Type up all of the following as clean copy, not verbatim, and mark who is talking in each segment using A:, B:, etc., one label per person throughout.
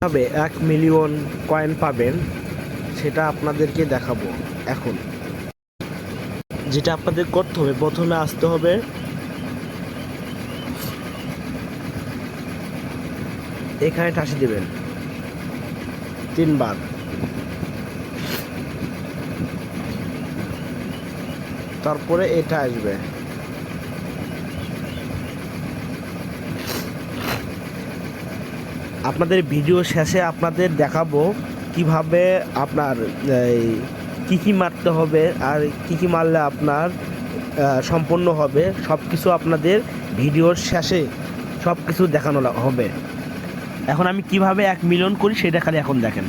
A: কিভাবে 1 million coin পাবেন সেটা আপনাদেরকে দেখাবো এখন। যেটা আপনাদের করতে হবে, প্রথমে আসতে হবে এখানে ঠাসি দেবেন 3 বার। তারপরে এটা আসবে, আপনাদের ভিডিও শেষে আপনাদের দেখাবো কিভাবে আপনার এই কী কী মারতে হবে আর কী কী মারলে আপনার সম্পন্ন হবে। সব কিছু আপনাদের ভিডিওর শেষে সব কিছু দেখানো হবে। এখন আমি কিভাবে 1 মিলিয়ন করি সেটা খালি এখন দেখেন।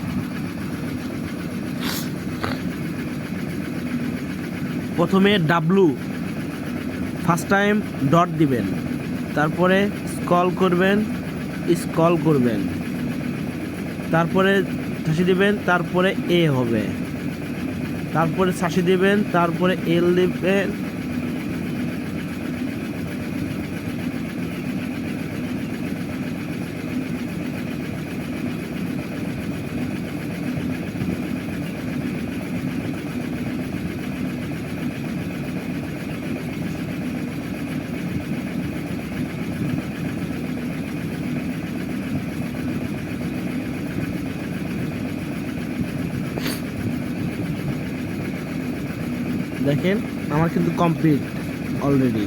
A: প্রথমে ডাব্লু ফার্স্ট টাইম ডট দিবেন, তারপরে স্ক্রল করবেন, তারপরে ঠাসি দিবেন, তারপরে এ হবে, তারপরে শাসি দিবেন, তারপরে এল দিবেন, দেখেন আমার কিন্তু কমপ্লিট অলরেডি।